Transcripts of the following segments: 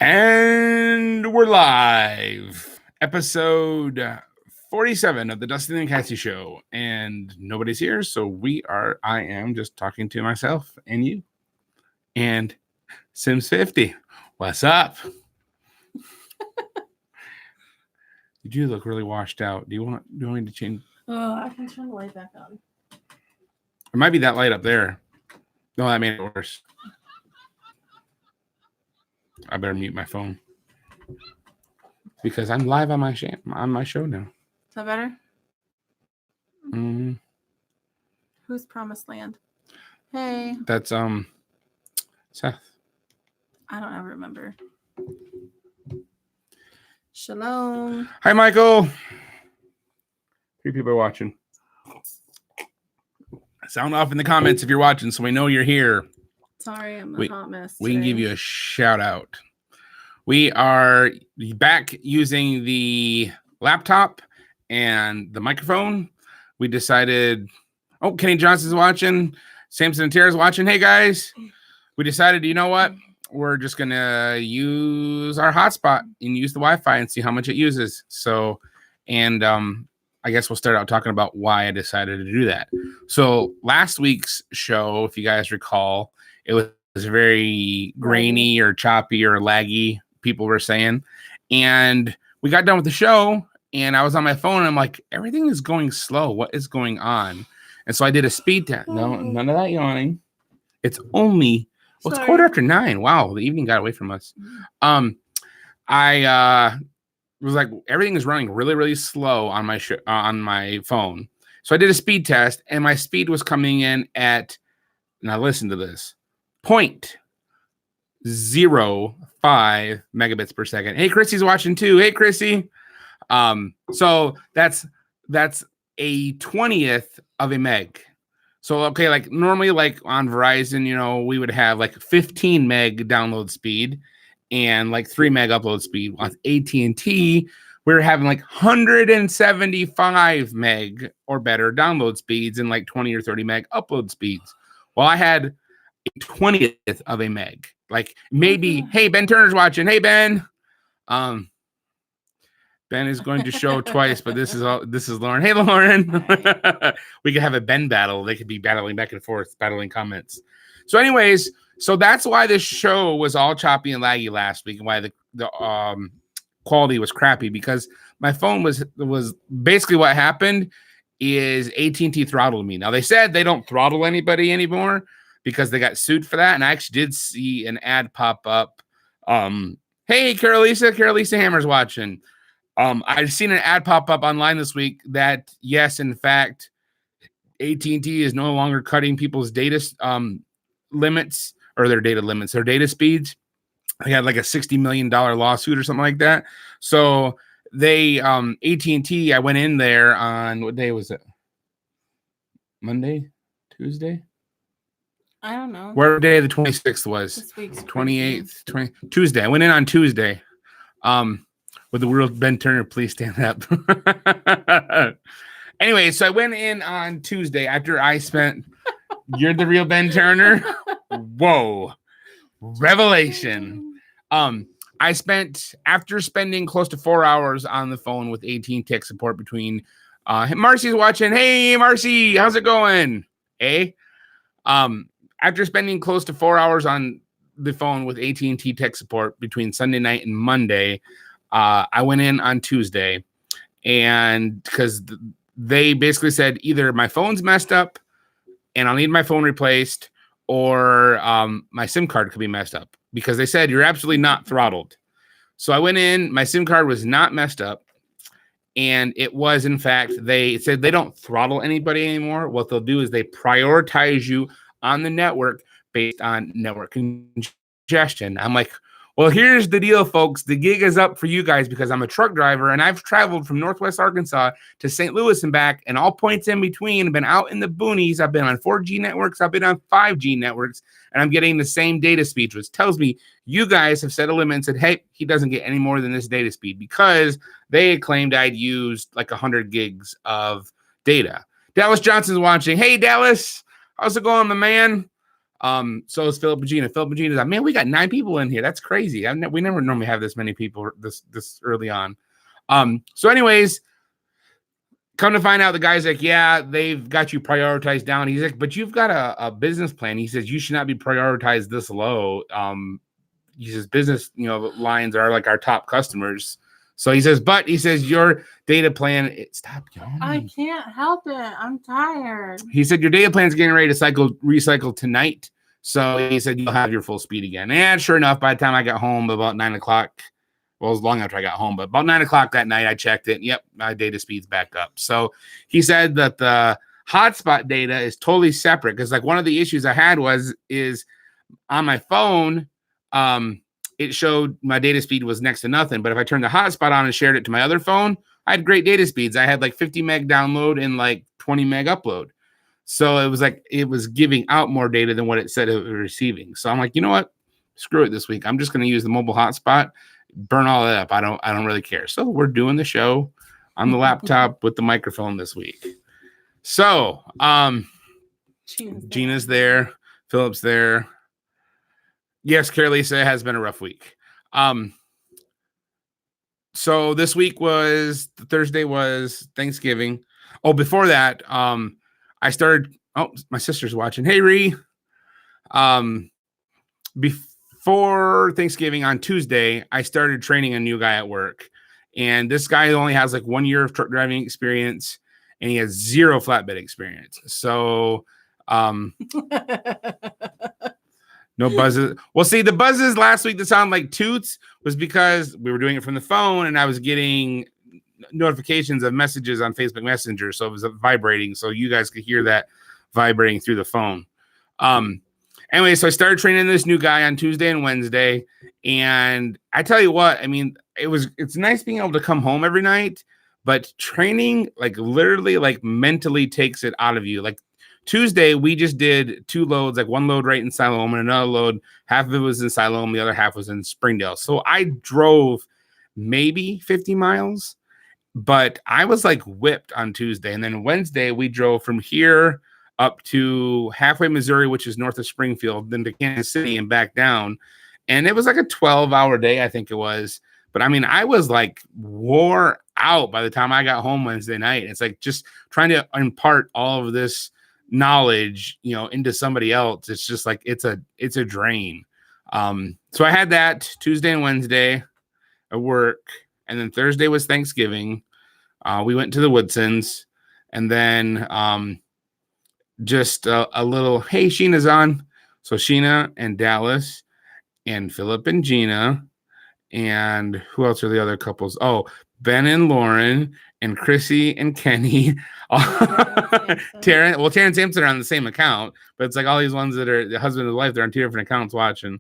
And we're live. Episode 47 of the Dustin and Cassie show. And nobody's here, so I am just talking to myself and you. And Sims 50. What's up? You do look really washed out. Do you want me to change? Oh, I can turn the light back on. It might be that light up there. No, that made it worse. I better mute my phone. Because I'm live on my show now. Is that better? Mm-hmm. Who's Promised Land? Hey. That's Seth. I don't ever remember. Shalom. Hi, Michael. 3 people are watching. Sound off in the comments if you're watching, so we know you're here. Sorry, I'm a hot mess. We can give you a shout out. We are back using the laptop and the microphone. We decided, Kenny Johnson's watching. Samson and Tara's watching. Hey, guys. We decided, you know what? We're just going to use our hotspot and use the Wi-Fi and see how much it uses. So, and I guess we'll start out talking about why I decided to do that. So last week's show, if you guys recall, it was very grainy or choppy or laggy, people were saying. And we got done with the show, and I was on my phone, and I'm like, everything is going slow. What is going on? And so I did a speed test. No, none of that yawning. It's only, it's 9:15. Wow, the evening got away from us. I was like, everything is running really, really slow on my phone. So I did a speed test, and my speed was coming in at, now listen to this, 0.05 megabits per second. Hey, Chrissy's watching too. Hey, Chrissy. So that's a 20th of a meg. So, okay, like normally like on Verizon, we would have like 15 meg download speed and like 3 meg upload speed. On AT&T, we're having like 175 meg or better download speeds and like 20 or 30 meg upload speeds. Well, I had a 20th of a meg. Like maybe, hey, Ben Turner's watching. Hey, Ben. Ben is going to show twice, but this is Lauren. Hey, Lauren. We could have a Ben battle. They could be battling back and forth, battling comments. So anyways, so that's why this show was all choppy and laggy last week, and why the quality was crappy, because my phone was basically what happened is AT&T throttled me. Now they said they don't throttle anybody anymore because they got sued for that. And I actually did see an ad pop up. Hey, Carolisa Hammer's watching. I've seen an ad pop up online this week that, yes, in fact, AT&T is no longer cutting people's data limits, or their data limits, their data speeds. They had like a $60 million lawsuit or something like that. So they, AT&T, I went in there on, what day was it? Monday? Tuesday? I don't know. Where day the 26th was? This week's 28th, Tuesday. I went in on Tuesday. With the world, Ben Turner, please stand up. Anyway, so I went in on Tuesday after I spent, you're the real Ben Turner? Whoa. Revelation. I spent, after spending close to 4 hours on the phone with AT&T tech support between, Marcy's watching. Hey, Marcy, how's it going? After spending close to 4 hours on the phone with AT&T tech support between Sunday night and Monday, I went in on Tuesday, and because they basically said either my phone's messed up and I'll need my phone replaced, or my SIM card could be messed up, because they said you're absolutely not throttled. So I went in, my SIM card was not messed up, and it was, in fact, they said they don't throttle anybody anymore. What they'll do is they prioritize you on the network based on network congestion. I'm like, well, here's the deal, folks. The gig is up for you guys, because I'm a truck driver, and I've traveled from Northwest Arkansas to St. Louis and back, and all points in between. I've been out in the boonies. I've been on 4G networks. I've been on 5G networks, and I'm getting the same data speed, which tells me you guys have set a limit and said, hey, he doesn't get any more than this data speed, because they had claimed I'd used like 100 gigs of data. Dallas Johnson's watching. Hey, Dallas. How's it going, my man? So is Philip and Gina. Philip and Gina's like, man, we got 9 people in here. That's crazy. We never normally have this many people this early on. So anyways, come to find out, the guy's like, yeah, they've got you prioritized down. He's like, but you've got a business plan. He says you should not be prioritized this low. He says business, lines are like our top customers. So he says, but he says your data plan. Stop yawning. I can't help it. I'm tired. He said your data plan's getting ready to recycle tonight. So he said you'll have your full speed again. And sure enough, by the time I got home about 9 o'clock, well, it was long after I got home, but about 9 o'clock that night, I checked it. Yep, my data speed's back up. So he said that the hotspot data is totally separate because, like, one of the issues I had is on my phone, it showed my data speed was next to nothing. But if I turned the hotspot on and shared it to my other phone, I had great data speeds. I had like 50 meg download and like 20 meg upload. So it was like it was giving out more data than what it said it was receiving. So I'm like, you know what? Screw it this week. I'm just going to use the mobile hotspot. Burn all that up. I don't really care. So we're doing the show on the laptop with the microphone this week. So Gina's there, Philip's there. Yes, Carolisa, has been a rough week. So this week Thursday was Thanksgiving. Oh, before that, I started. Oh, my sister's watching. Hey, Ree. Before Thanksgiving on Tuesday, I started training a new guy at work. And this guy only has like 1 year of truck driving experience and he has 0 flatbed experience. So, no buzzes. Well, see, the buzzes last week that sound like toots was because we were doing it from the phone and I was getting notifications of messages on Facebook Messenger. So it was vibrating. So you guys could hear that vibrating through the phone. Anyway, so I started training this new guy on Tuesday and Wednesday. And I tell you what, I mean, it's nice being able to come home every night, but training like literally like mentally takes it out of you. Like Tuesday, we just did 2 loads, like 1 load right in Siloam and another load. Half of it was in Siloam. The other half was in Springdale. So I drove maybe 50 miles, but I was like whipped on Tuesday. And then Wednesday, we drove from here up to halfway Missouri, which is north of Springfield, then to Kansas City and back down. And it was like a 12-hour day, I think it was. But I mean, I was like wore out by the time I got home Wednesday night. It's like just trying to impart all of this knowledge, into somebody else. It's just like it's a drain. So I had that Tuesday and Wednesday at work, and then Thursday was Thanksgiving. We went to the Woodsons, and then just a little, hey, Sheena's on. So Sheena and Dallas and Philip and Gina, and who else are the other couples? Oh, Ben and Lauren and Chrissy and Kenny. Terrence Sampson are on the same account, but it's like all these ones that are the husband and wife, they're on 2 different accounts watching.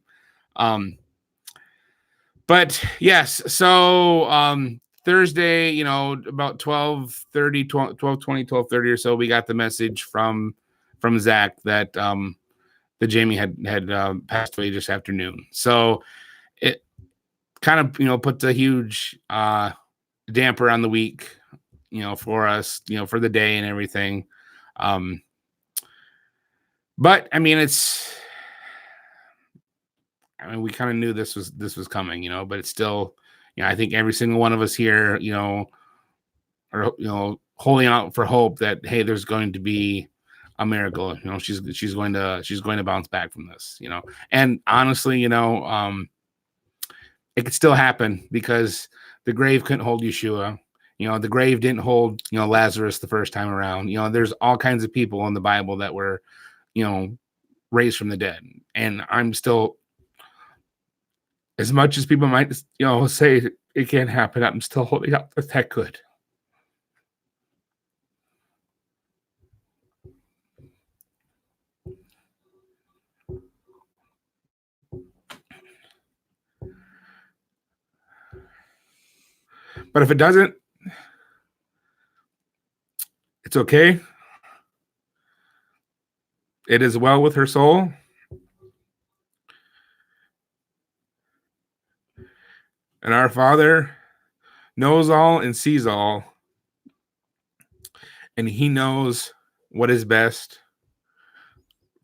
But yes, so Thursday, about 12:30, 12:20, 12:30 or so, we got the message from Zach that that Jamie had passed away just after noon. So it kind of puts a huge damper on the week, for us, for the day and everything. But I mean, we kind of knew this was coming, but it's still, I think every single one of us here, are holding out for hope that, hey, there's going to be a miracle. She's going to bounce back from this, and honestly, it could still happen because the grave couldn't hold Yeshua. The grave didn't hold, Lazarus the first time around. There's all kinds of people in the Bible that were, raised from the dead. And I'm still, as much as people might, say it can't happen, I'm still holding out that that could. But if it doesn't, it's okay. It is well with her soul. And our Father knows all and sees all. And he knows what is best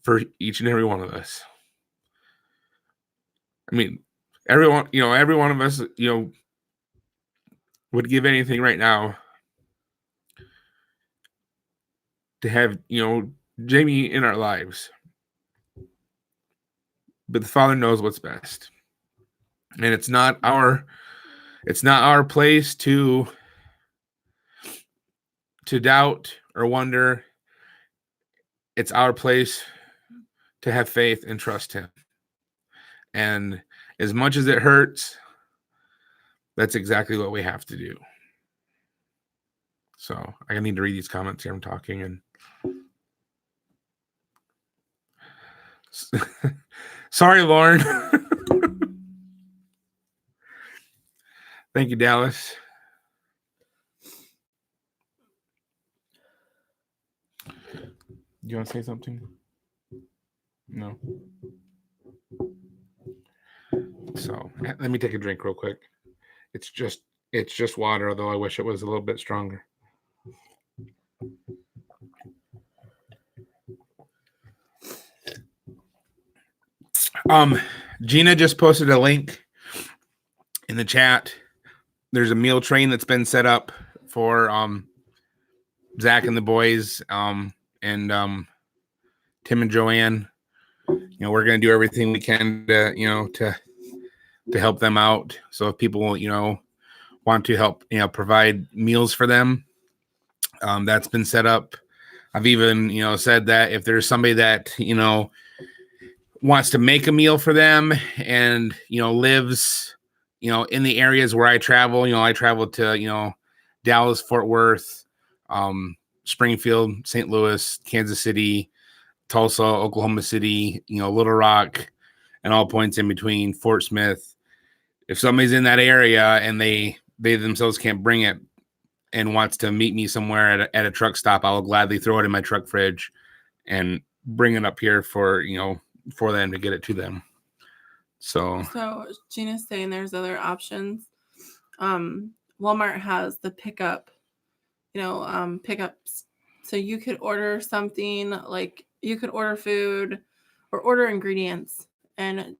for each and every one of us. I mean, every one of us, would give anything right now to have, Jamie in our lives. But the Father knows what's best. And it's not our place to doubt or wonder. It's our place to have faith and trust him. And as much as it hurts, that's exactly what we have to do. So I need to read these comments here. I'm talking and sorry, Lauren. Thank you, Dallas. Do you want to say something? No. So let me take a drink real quick. It's just water, although I wish it was a little bit stronger. Gina just posted a link in the chat. There's a meal train that's been set up for Zach and the boys, and Tim and Joanne. We're gonna do everything we can to help them out. So if people want to help provide meals for them, that's been set up. I've even said that if there's somebody that wants to make a meal for them and lives in the areas where I travel, I travel to Dallas, Fort Worth, Springfield, St. Louis, Kansas City, Tulsa, Oklahoma City, Little Rock, and all points in between, Fort Smith. If somebody's in that area and they themselves can't bring it and wants to meet me somewhere at a truck stop, I will gladly throw it in my truck fridge and bring it up here for them to get it to them. So Gina's saying there's other options. Walmart has the pickup, pickups. So you could order something, like you could order food or order ingredients. And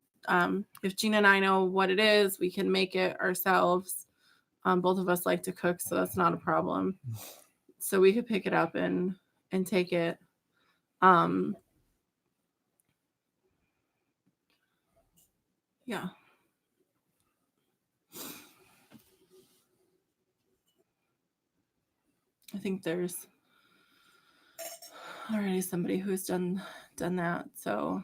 if Gina and I know what it is, we can make it ourselves. Both of us like to cook, so that's not a problem. So we could pick it up and take it. Yeah. I think there's already somebody who's done that. So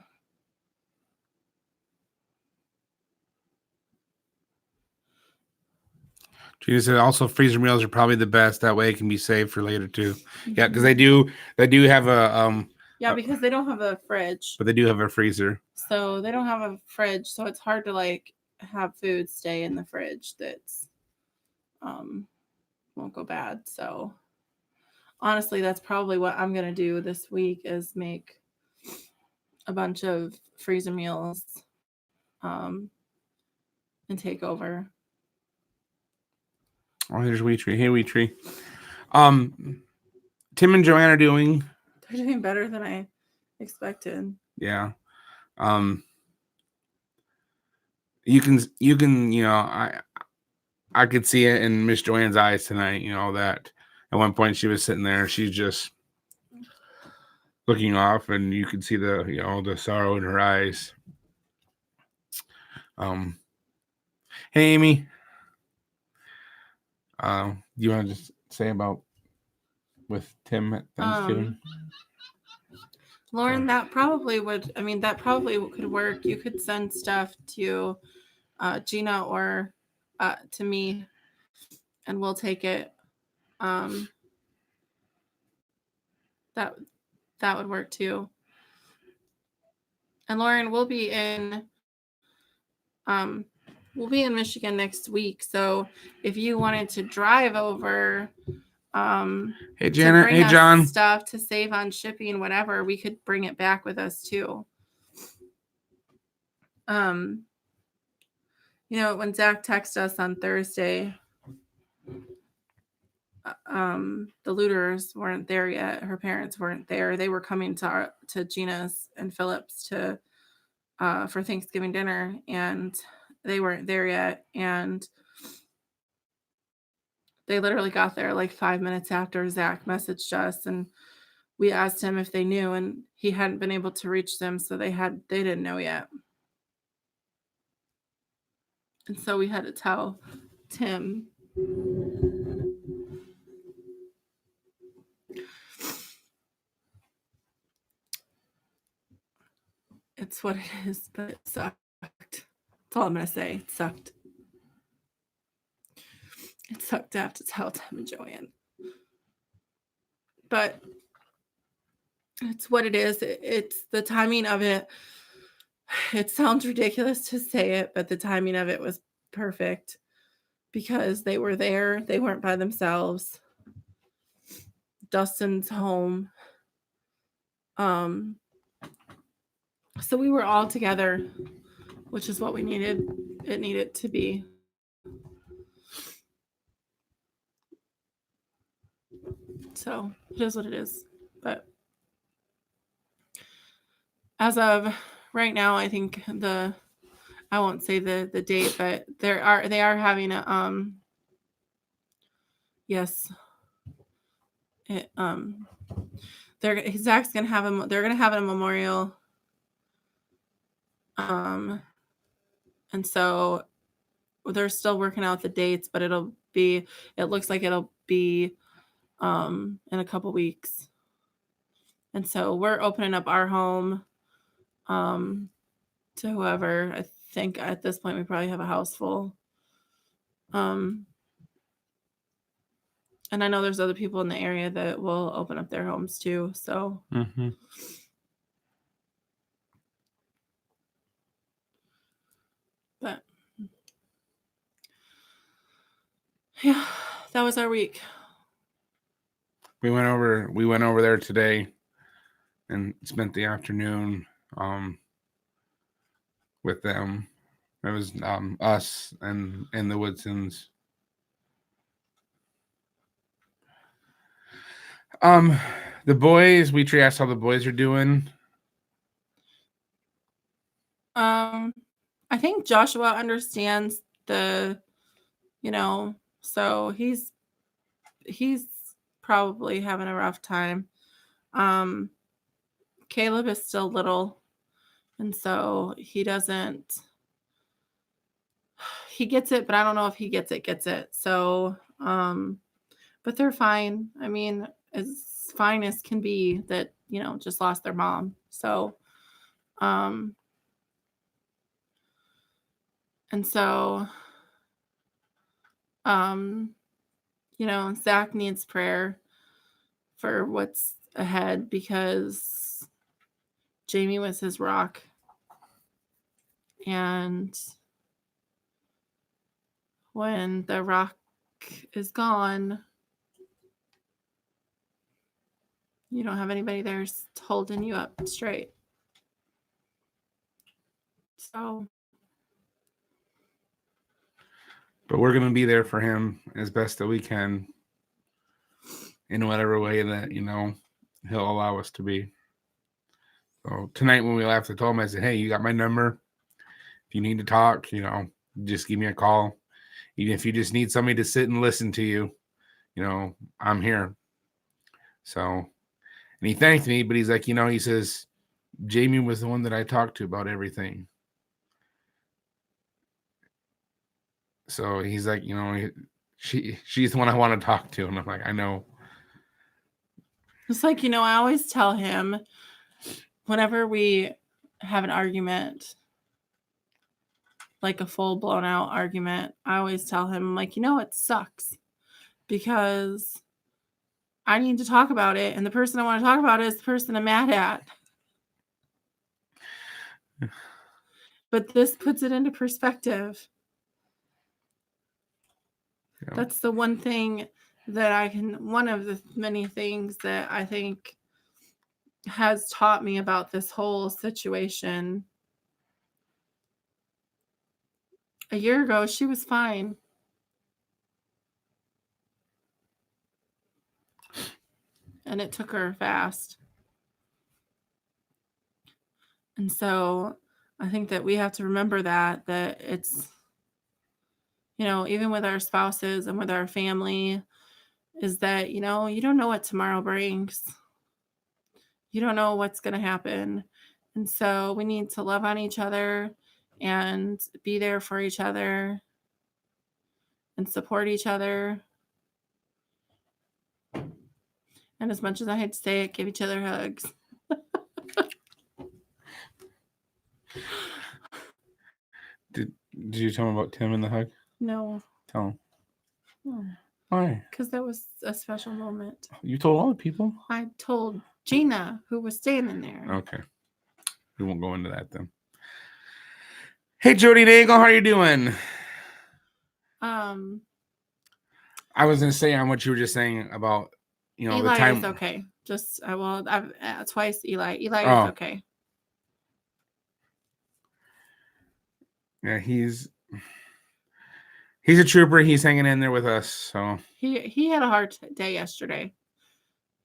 Gina said also freezer meals are probably the best. That way it can be saved for later too. Mm-hmm. Yeah, because they do have a because they don't have a fridge. But they do have a freezer. So they don't have a fridge, so it's hard to have food stay in the fridge that's won't go bad. So honestly, that's probably what I'm gonna do this week is make a bunch of freezer meals and take over. Oh, here's Wheatree. Hey, Wheatree. Tim and Joanne are doing. They're doing better than I expected. Yeah. You can I could see it in Miss Joanne's eyes tonight. That at one point she was sitting there, she's just looking off, and you could see the the sorrow in her eyes. Hey, Amy. Do you want to just say about with Tim at Thanksgiving? Lauren, that probably could work. You could send stuff to Gina or to me, and we'll take it. That would work too. And Lauren, we'll be in Michigan next week. So if you wanted to drive over, hey Janet, hey John, stuff to save on shipping, whatever, we could bring it back with us too. When Zach texted us on Thursday, the looters weren't there yet. Her parents weren't there. They were coming to Gina's and Philip's to for Thanksgiving dinner, and they weren't there yet. And they literally got there like 5 minutes after Zach messaged us, and we asked him if they knew, and he hadn't been able to reach them, so they didn't know yet. And so we had to tell Tim. It's what it is, but it sucked. That's all I'm gonna say. It sucked. It sucked to have to tell Tim and Joanne. But it's what it is. It's the timing of it. It sounds ridiculous to say it, but the timing of it was perfect because they were there. They weren't by themselves. Dustin's home. So we were all together, which is what we needed. It needed to be. So it is what it is. But as of right now, I think I won't say the date, but they are having a yes. Zach's gonna have they're gonna have a memorial. And so they're still working out the dates, but it looks like it'll be in a couple weeks. And so we're opening up our home to whoever. I think at this point we probably have a house full. And I know there's other people in the area that will open up their homes too. So but yeah, that was our week. We went over there today and spent the afternoon with them. It was us and the Woodsons. The boys, we asked how the boys are doing. I think Joshua understands so he's probably having a rough time. Caleb is still little, and so he gets it, but I don't know if he gets it. So, but they're fine. I mean, as fine as can be that, just lost their mom. So, and so, Zach needs prayer for what's ahead because Jamie was his rock. And when the rock is gone, you don't have anybody there holding you up straight. So. But we're going to be there for him as best that we can in whatever way that, he'll allow us to be. So tonight when we left, I told him, I said, hey, you got my number. If you need to talk, just give me a call. Even if you just need somebody to sit and listen to you, I'm here. So, and he thanked me, but he's like, he says, Jamie was the one that I talked to about everything. So he's like, she's the one I want to talk to. And I'm like, I know. It's like, I always tell him whenever we have an argument, like a full blown out argument, I always tell him, like, it sucks because I need to talk about it. And the person I want to talk about is the person I'm mad at. But this puts it into perspective. Yeah. That's the one thing that one of the many things that I think has taught me about this whole situation. A year ago, she was fine. and it took her fast. And so I think that we have to remember that it's, even with our spouses and with our family, is that, you don't know what tomorrow brings. You don't know what's going to happen. And so we need to love on each other and be there for each other and support each other. And as much as I hate to say it, give each other hugs. Did you tell him about Tim and the hug? No. Tell him. No. Why? Because that was a special moment. You told all the people? I told Gina, who was standing there. Okay. We won't go into that then. Hey, Jody Nagel, how are you doing? I was going to say on what you were just saying about, Eli the time. is okay. I've twice Eli. Eli is okay. Yeah, he's a trooper. He's hanging in there with us. So he had a hard day yesterday.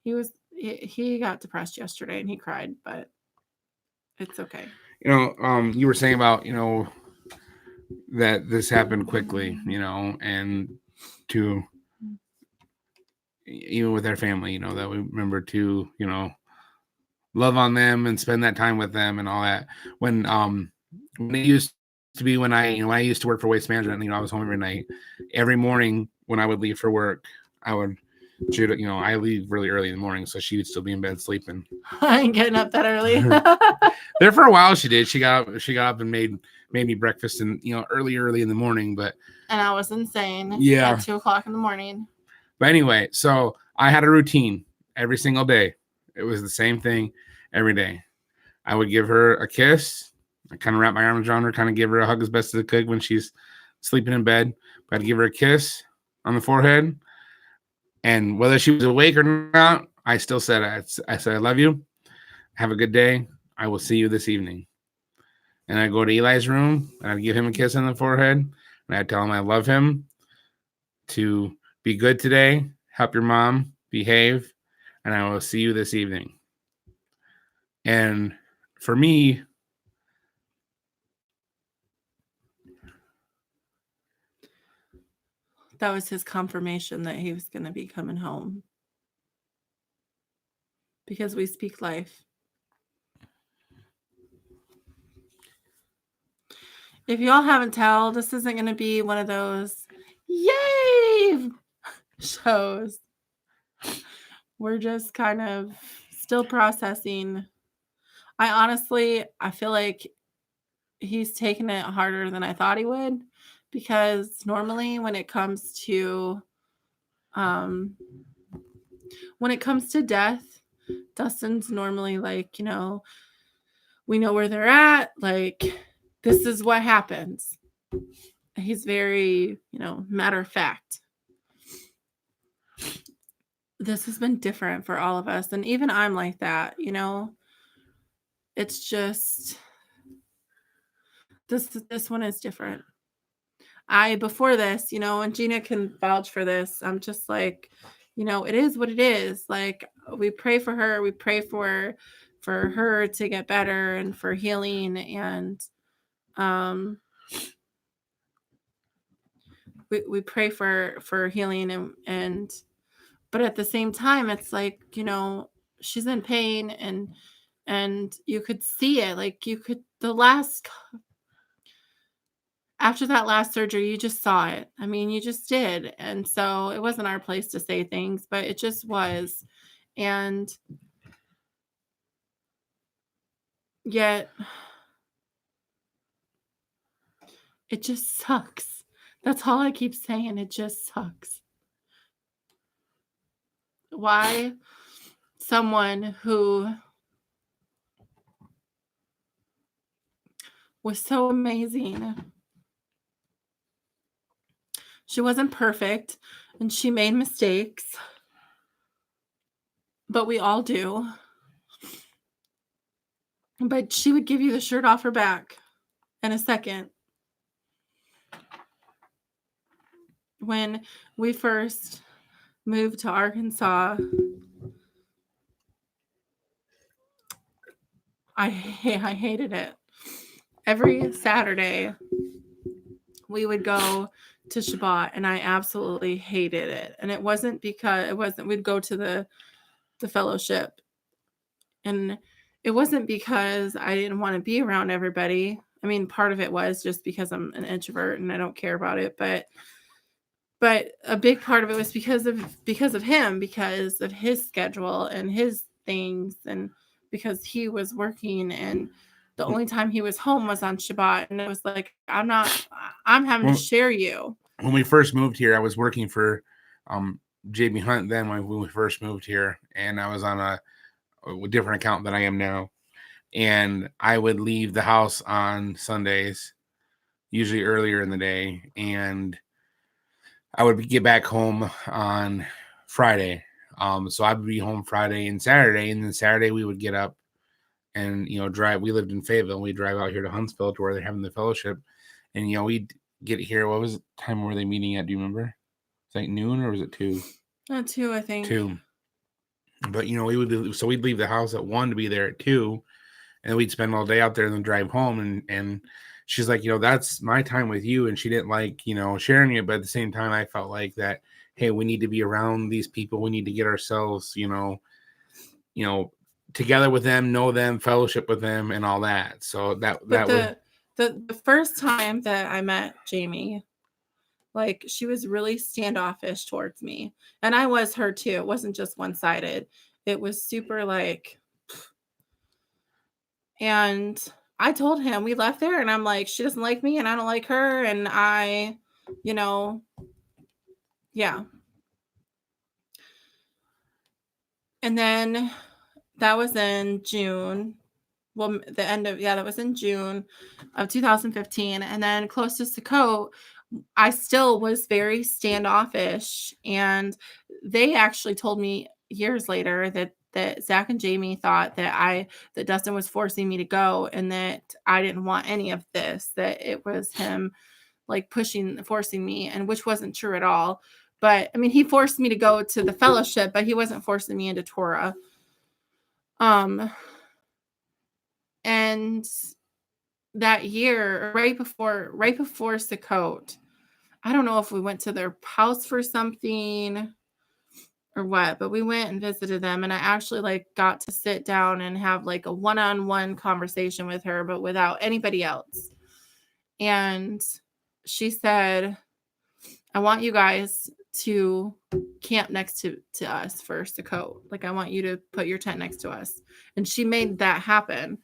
He got depressed yesterday and he cried, but it's okay. You were saying about that this happened quickly, and to even with our family, that we remember to love on them and spend that time with them and all that. When it used to be when I used to work for Waste Management, I was home every night. Every morning when I would leave for work, I leave really early in the morning, so she would still be in bed sleeping. I ain't getting up that early. There for a while she did. She got up and made me breakfast and early in the morning, but and I was insane. Yeah. At 2:00 in the morning. But anyway, so I had a routine every single day. It was the same thing every day. I would give her a kiss. I kind of wrap my arms around her, kind of give her a hug as best as I could when she's sleeping in bed. But I'd give her a kiss on the forehead. And whether she was awake or not, I still said, I said, I love you. Have a good day. I will see you this evening. And I'd go to Eli's room and I'd give him a kiss on the forehead. And I'd tell him I love him, to be good today, help your mom, behave, and I will see you this evening. And for me, that was his confirmation that he was going to be coming home. Because we speak life. If y'all haven't told, this isn't going to be one of those yay shows. We're just kind of still processing. I feel like he's taking it harder than I thought he would, because normally when it comes to death, Dustin's normally like, we know where they're at, like this is what happens. He's very, matter of fact. This has been different for all of us. And even I'm like that, it's just, this one is different. Before this, and Gina can vouch for this, I'm just like, it is what it is. Like, we pray for her. We pray for her to get better and for healing. And, we pray for healing but at the same time, it's like, she's in pain and you could see it. Like after that last surgery, you just saw it. I mean, you just did. And so it wasn't our place to say things, but it just was. And yet it just sucks. That's all I keep saying. It just sucks. Why someone who was so amazing. She wasn't perfect and she made mistakes, but we all do. But she would give you the shirt off her back in a second. When we first moved to Arkansas, I hated it. Every Saturday we would go to Shabbat, and I absolutely hated it. And it wasn't we'd go to the fellowship, and it wasn't because I didn't want to be around everybody. I mean, part of it was just because I'm an introvert and I don't care about it, but a big part of it was because of him, because of his schedule and his things, and because he was working, and the only time he was home was on Shabbat, and it was like, I'm having to share you. When we first moved here, I was working for JB Hunt then when we first moved here, and I was on a different account than I am now. And I would leave the house on Sundays, usually earlier in the day, and I would get back home on Friday. So I'd be home Friday and Saturday, and then Saturday we would get up and drive. We lived in Fayetteville. We'd drive out here to Huntsville to where they're having the fellowship, and we'd get here. What was the time were they meeting at? Do you remember? It's like noon, or was it 2? 2, I think. 2. But we'd leave the house at 1 to be there at 2, and we'd spend all day out there and then drive home. And she's like, that's my time with you. And she didn't like, sharing it. But at the same time, I felt like that, hey, we need to be around these people. We need to get ourselves, together with them, know them, fellowship with them, and all that. So the first time that I met Jamie, like, she was really standoffish towards me, and I was her too. It wasn't just one-sided. It was super like, and I told him, we left there, and I'm like, she doesn't like me and I don't like her, and yeah. And then that was in June. Well, that was in June of 2015. And then close to Sukkot, I still was very standoffish. And they actually told me years later that Zach and Jamie thought that Dustin was forcing me to go, and that I didn't want any of this, that it was him like forcing me, and which wasn't true at all. But I mean, he forced me to go to the fellowship, but he wasn't forcing me into Torah. And that year, right before Sukkot, I don't know if we went to their house for something or what, but we went and visited them, and I actually got to sit down and have a one-on-one conversation with her, but without anybody else. And she said, I want you guys to camp next to us for Sukkot. I want you to put your tent next to us. And she made that happen.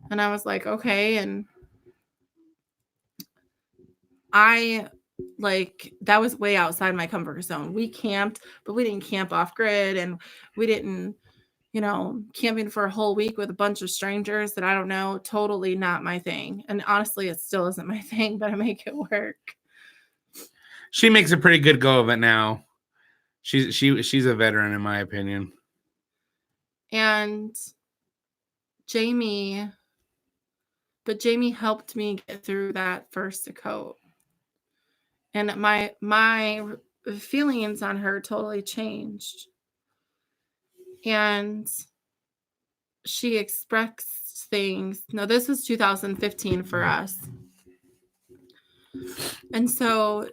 And I was like, okay. And that was way outside my comfort zone. We camped, but we didn't camp off grid, and we didn't, camping for a whole week with a bunch of strangers that I don't know, totally not my thing. And honestly, it still isn't my thing, but I make it work. She makes a pretty good go of it now. She's a veteran, in my opinion. And Jamie helped me get through that first Sukkot. And my feelings on her totally changed. And she expressed things. No, this was 2015 for us. And so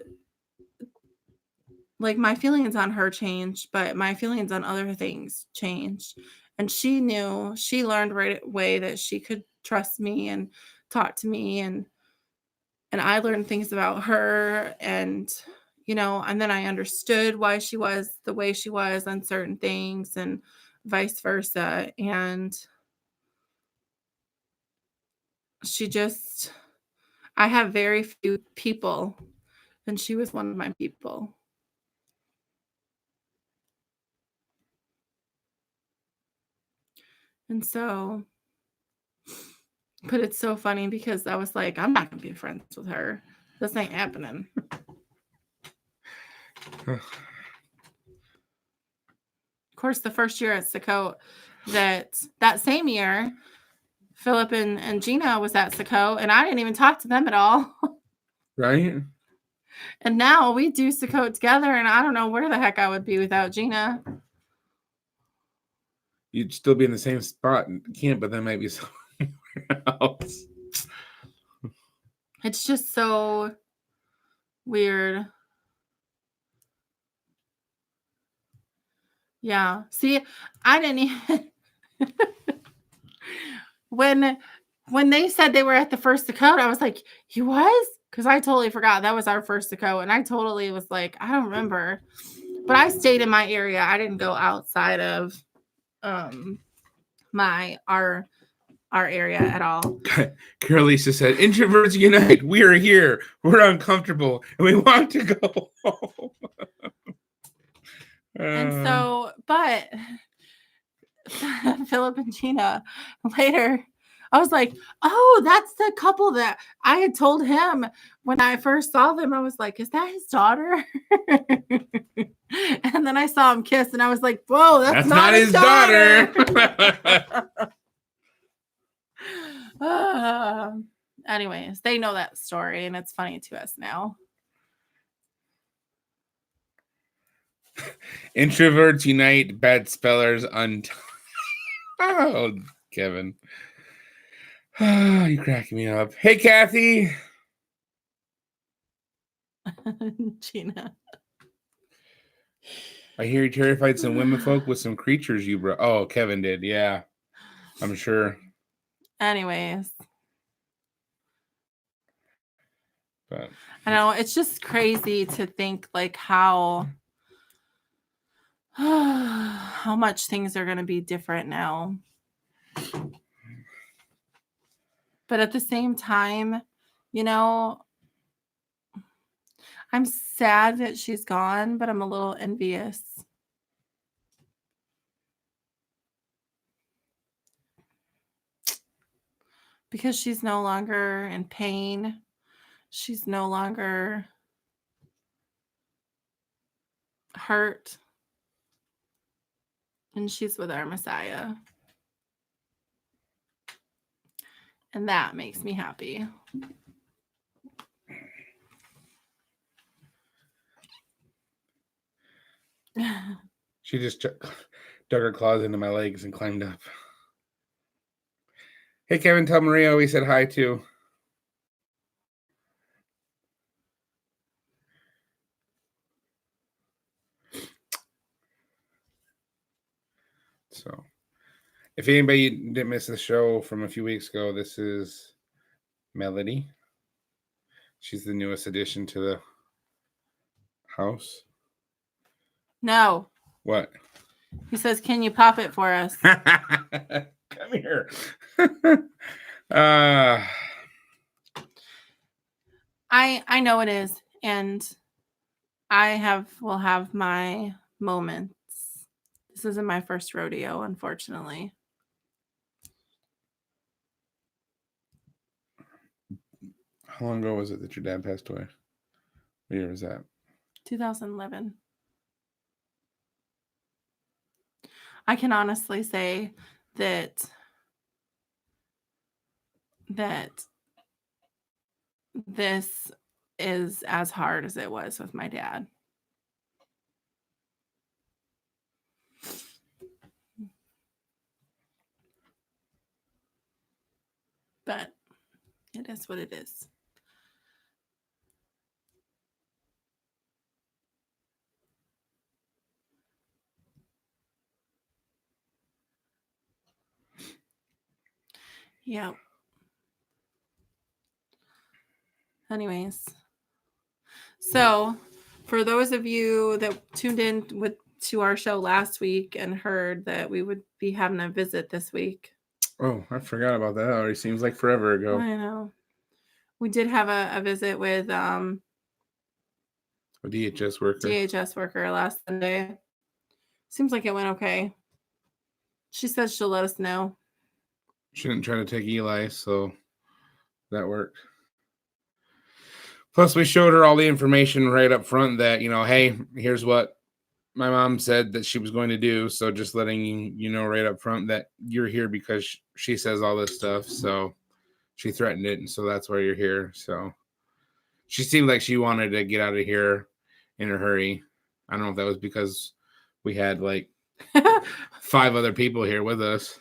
my feelings on her changed, but my feelings on other things changed. And she learned right away that she could trust me and talk to me, and I learned things about her, and and then I understood why she was the way she was on certain things, and vice versa. And I have very few people, and she was one of my people. And so, but it's so funny because I was like, I'm not going to be friends with her. This ain't happening. Of course, the first year at Sukkot, that same year, Philip and Gina was at Sukkot, and I didn't even talk to them at all. Right? And now we do Sukkot together, and I don't know where the heck I would be without Gina. you'd still be in the same spot and can't, but that might be somewhere else. It's just so weird. Yeah. See, I didn't even when they said they were at the First Dakota, I was like, he was? Because I totally forgot that was our First Dakota. And I totally was like, I don't remember. But I stayed in my area. I didn't go outside of our area at all. Carolisa said, "Introverts unite. We are here. We're uncomfortable and we want to go home." And so, but Philip and Gina later, I was like, oh, that's the couple that I had told him when I first saw them. I was like, is that his daughter? And then I saw him kiss and I was like, whoa, that's not his daughter. Anyways, they know that story and it's funny to us now. Introverts unite, bad spellers untie. Oh, Kevin. Oh, you're cracking me up. Hey, Kathy. Gina. I hear you terrified some women folk with some creatures you brought. Oh, Kevin did. Yeah, I'm sure. Anyways. But I know it's just crazy to think like how much things are going to be different now. But at the same time, you know, I'm sad that she's gone, but I'm a little envious. Because she's no longer in pain. She's no longer hurt. And she's with our Messiah. And that makes me happy. She just dug her claws into my legs and climbed up. Hey, Kevin, tell Maria we said hi too. So, if anybody didn't miss the show from a few weeks ago, this is Melody. She's the newest addition to the house. No. What? He says, can you pop it for us? Come here. I know it is. And I will have my moments. This isn't my first rodeo, unfortunately. How long ago was it that your dad passed away? What year was that? 2011. I can honestly say that this is as hard as it was with my dad. But it is what it is. Yeah. Anyways. So, for those of you that tuned in to our show last week and heard that we would be having a visit this week. Oh, I forgot about that. It already seems like forever ago. I know. We did have a visit with a DHS worker. DHS worker last Sunday. Seems like it went okay. She says she'll let us know. She didn't try to take Eli, so that worked. Plus, we showed her all the information right up front that, hey, here's what my mom said that she was going to do. So just letting you know right up front that you're here because she says all this stuff. So she threatened it, and so that's why you're here. So she seemed like she wanted to get out of here in a hurry. I don't know if that was because we had 5 other people here with us.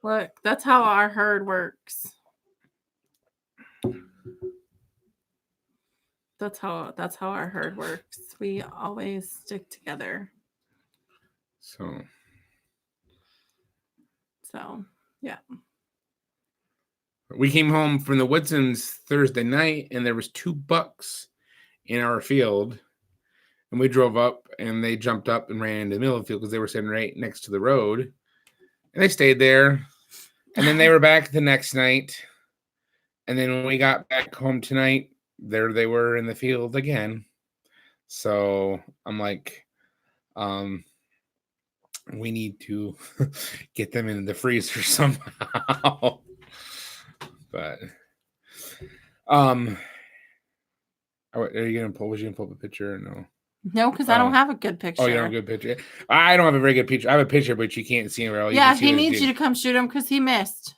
Look, that's how our herd works. That's how our herd works. We always stick together. So, yeah. We came home from the Woodsons Thursday night, and there was 2 bucks in our field. And we drove up, and they jumped up and ran into the middle of the field because they were sitting right next to the road. And they stayed there. And then they were back the next night. And then when we got back home tonight, there they were in the field again. So I'm like, we need to get them in the freezer somehow. But are you gonna pull? Was you gonna pull up a picture or no? No, because I don't have a good picture. Oh, you don't have a good picture. I don't have a very good picture. I have a picture, but you can't see it well. Yeah, he needs you to come shoot him because he missed.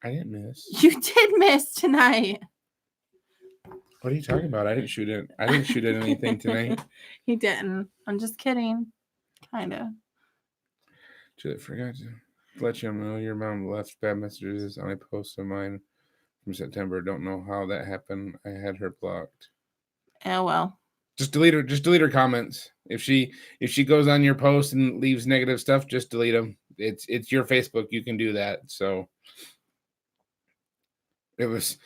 I didn't miss. You did miss tonight. What are you talking about? I didn't shoot it. I didn't shoot at anything tonight. He didn't. I'm just kidding. Kinda. I forgot to let you know your mom left bad messages on a post of mine from September. Don't know how that happened. I had her blocked. Oh well. Just delete her. Just delete her comments. If she goes on your post and leaves negative stuff, just delete them. It's your Facebook. You can do that. So it was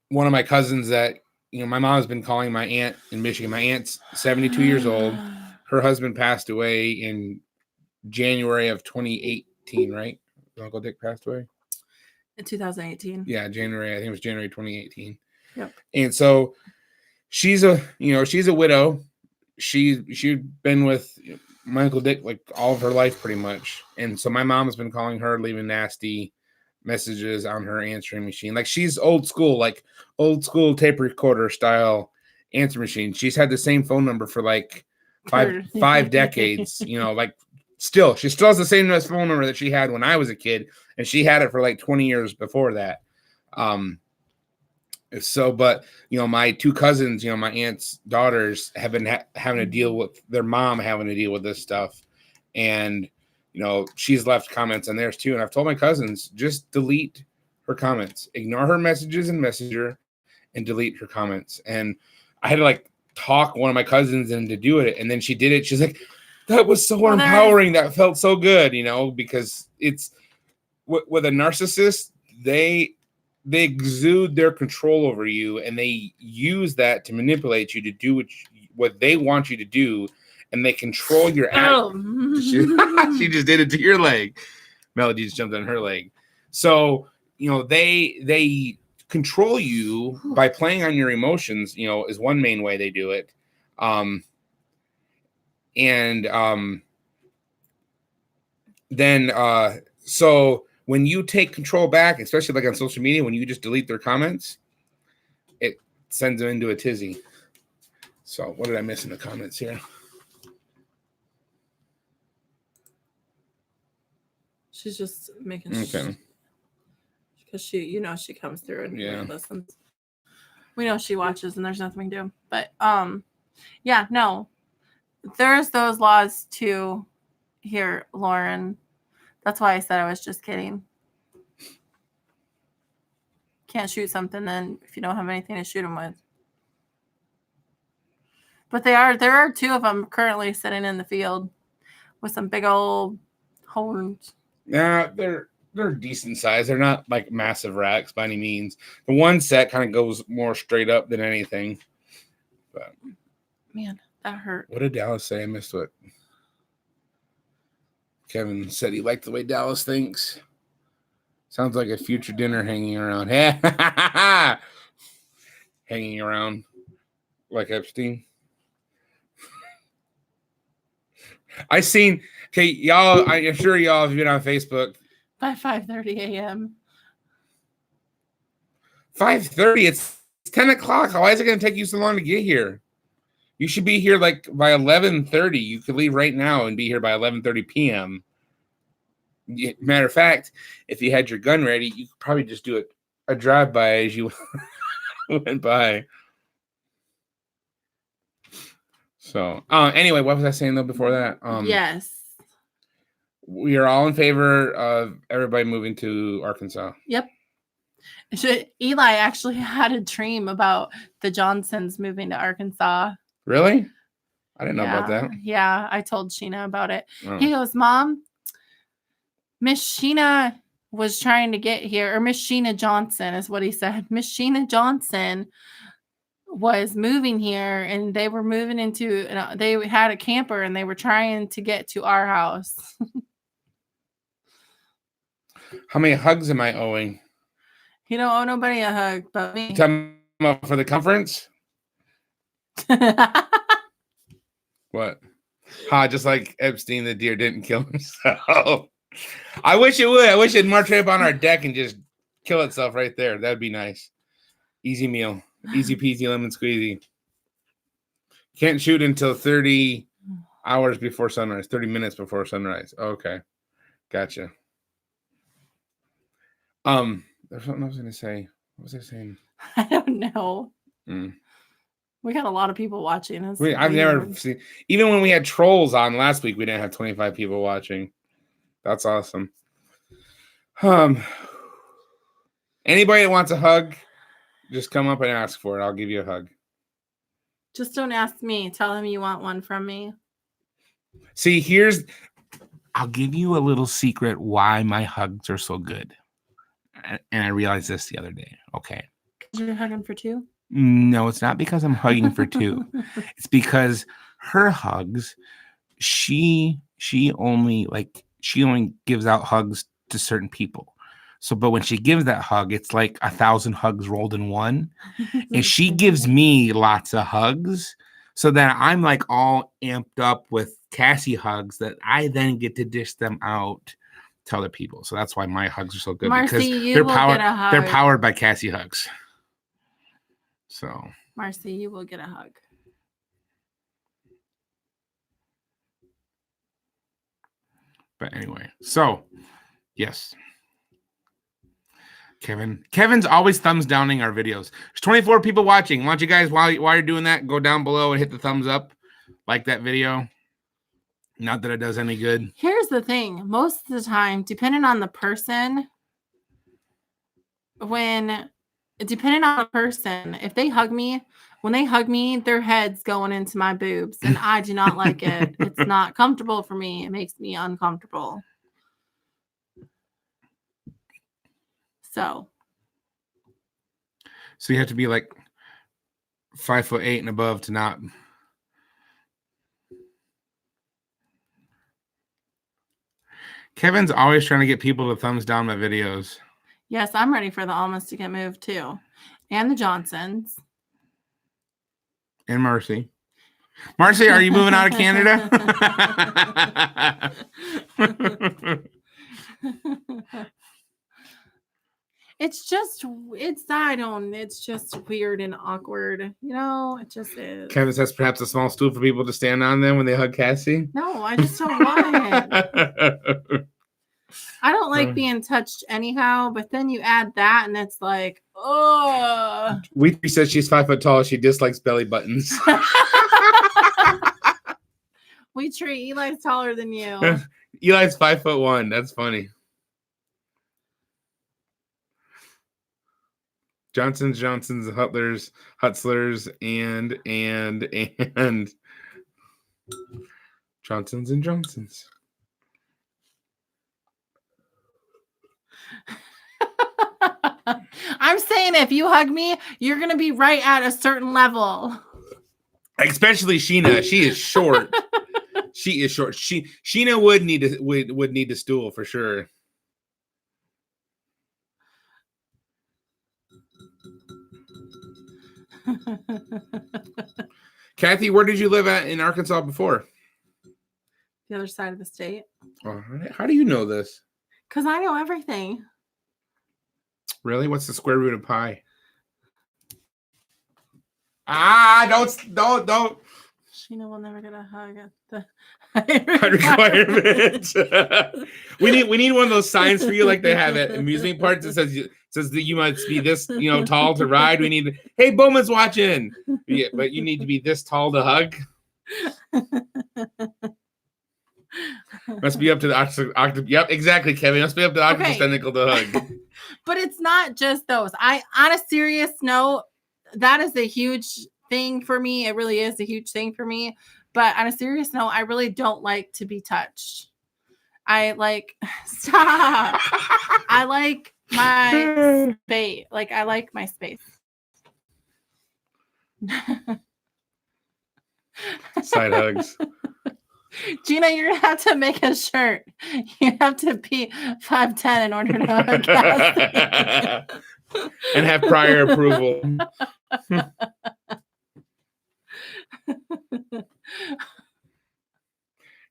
one of my cousins that, my mom has been calling my aunt in Michigan. My aunt's 72 years old. Her husband passed away in January of 2018, right? Uncle Dick passed away in 2018. Yeah, January. I think it was January 2018. Yep. And so she's a widow. She'd been with my Uncle Dick like all of her life pretty much. And so my mom has been calling her, leaving nasty messages on her answering machine. Like she's old school tape recorder style answer machine. She's had the same phone number for like five decades, like she still has the same phone number that she had when I was a kid, and she had it for like 20 years before that. But my 2 cousins, my aunt's daughters have been having to deal with their mom having to deal with this stuff. And, she's left comments on theirs too. And I've told my cousins, just delete her comments, ignore her messages in Messenger and delete her comments. And I had to talk one of my cousins into do it. And then she did it. She's like, that was so empowering. That felt so good, because it's with a narcissist, they exude their control over you, and they use that to manipulate you to do what they want you to do, and they control your action. She just did it to your leg. Melody just jumped on her leg. So, they control you by playing on your emotions, is one main way they do it. So when you take control back, especially like on social media, when you just delete their comments, it sends them into a tizzy. So what did I miss in the comments here? She's just making sure. Because she comes through and listens. We know she watches and there's nothing we can do. But yeah, no. There's those laws too here, Lauren. That's why I said I was just kidding. Can't shoot something then if you don't have anything to shoot them with. But there are 2 of them currently sitting in the field with some big old horns. Yeah, they're decent size. They're not like massive racks by any means. The one set kind of goes more straight up than anything. But man, that hurt. What did Dallas say? I missed what Kevin said. He liked the way Dallas thinks. Sounds like a future dinner hanging around. Hanging around like Epstein. I seen, okay, y'all, I'm sure y'all have been on Facebook. By 5:30 a.m. 5:30? It's 10 o'clock. Why is it going to take you so long to get here? You should be here like by 11:30. You could leave right now and be here by 11:30 p.m. Matter of fact, if you had your gun ready, you could probably just do a drive-by as you went by. So, anyway, what was I saying though before that? Yes. We are all in favor of everybody moving to Arkansas. Yep. Eli actually had a dream about the Johnsons moving to Arkansas. Really? I didn't know about that. Yeah, I told Sheena about it. Oh. He goes, Mom, Miss Sheena was trying to get here, or Miss Sheena Johnson is what he said. Miss Sheena Johnson was moving here, and they were moving into, they had a camper, and they were trying to get to our house. How many hugs am I owing? You don't owe nobody a hug but me. Time up for the conference? What? Just like Epstein, the deer didn't kill himself. I wish it would. I wish it'd march right up on our deck and just kill itself right there. That'd be nice. Easy meal. Easy peasy lemon squeezy. Can't shoot until 30 hours before sunrise. 30 minutes before sunrise. Okay. Gotcha. There's something I was going to say. What was I saying? I don't know. We got a lot of people watching us. I've never seen, even when we had trolls on last week, we didn't have 25 people watching. That's awesome. Anybody that wants a hug, just come up and ask for it. I'll give you a hug. Just don't ask me. Tell him you want one from me. See, I'll give you a little secret why my hugs are so good. And I realized this the other day. Okay. Because you're hugging for two? No, it's not because I'm hugging for two. It's because her hugs, she only gives out hugs to certain people. So, but when she gives that hug, it's like 1,000 hugs rolled in one. And she gives me lots of hugs so that I'm like all amped up with Cassie hugs that I then get to dish them out to other people. So that's why my hugs are so good. Marcy, because they're powered by Cassie hugs. So Marcy, you will get a hug. But anyway, so yes. Kevin's always thumbs downing our videos. There's 24 people watching. Why don't you guys, while you're doing that, go down below and hit the thumbs up, like that video. Not that it does any good. Here's the thing. Most of the time, depending on the person, if they hug me, when they hug me, their head's going into my boobs, and I do not like it. It's not comfortable for me. It makes me uncomfortable. So you have to be like 5'8" and above to not. Kevin's always trying to get people to thumbs down my videos. Yes, I'm ready for the Almas to get moved too. And the Johnsons. And Marcy. Marcy, are you moving out of Canada? It's just weird and awkward. You know, it just is. Kevin says perhaps a small stool for people to stand on them when they hug Cassie. No, I just don't want it. I don't like being touched anyhow, but then you add that and it's like, oh. Wheatley says she's 5 foot tall. She dislikes belly buttons. Wheatley, Eli's taller than you. Eli's 5'1". That's funny. Johnsons, Hutlers, and Johnsons and Johnsons. I'm saying if you hug me, you're going to be right at a certain level. Especially Sheena. She is short. She is short. Sheena would need a stool for sure. Kathy, where did you live at in Arkansas before? The other side of the state. Oh, how do you know this? Because I know everything. Really? What's the square root of pi? Don't. Sheena will never get a hug at the requirement. we need one of those signs for you, like they have at amusement parks. It says that you must be this, tall to ride. We need. Hey, Bowman's watching. Yeah, but you need to be this tall to hug. Must be up to the octopus. Yep, exactly, Kevin. Must be up to the octopus tentacle to hug. But it's not just those. On a serious note, that is a huge thing for me. It really is a huge thing for me. But on a serious note, I really don't like to be touched. I like stop. I like my space. Like I like my space. Side hugs. Gina, you're gonna have to make a shirt. You have to be 5'10" in order to hug Cassie. And have prior approval.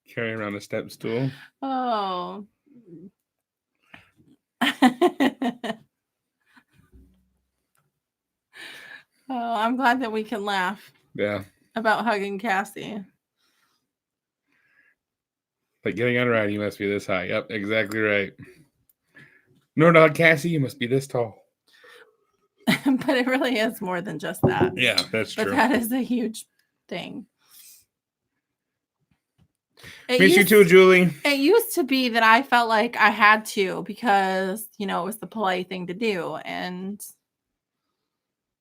Carry around a step stool. Oh. Oh, I'm glad that we can laugh. Yeah. About hugging Cassie. Like getting on a ride, you must be this high. Yep, exactly right. No, not Cassie, you must be this tall. But it really is more than just that. Yeah, that's true. But that is a huge thing. Miss you too, Julie. It used to be that I felt like I had to because, it was the polite thing to do. And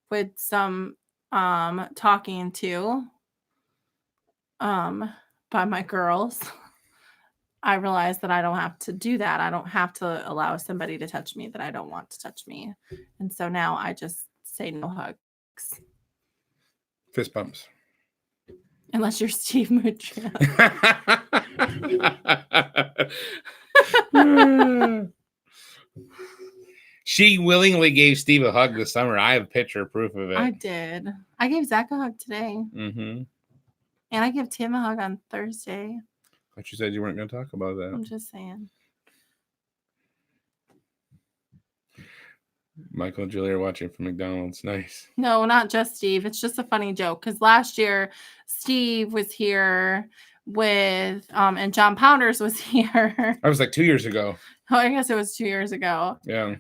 with some talking to by my girls, I realized that I don't have to do that. I don't have to allow somebody to touch me that I don't want to touch me. And so now I just say no hugs. Fist bumps. Unless you're Steve Mutra. She willingly gave Steve a hug this summer. I have picture proof of it. I did. I gave Zach a hug today. Mm-hmm. And I gave Tim a hug on Thursday. But you said you weren't going to talk about that. I'm just saying. Michael and Julie are watching from McDonald's. Nice. No, not just Steve. It's just a funny joke. Because last year, Steve was here with, and John Pounders was here. I was like 2 years ago. Oh, I guess it was 2 years ago. Yeah.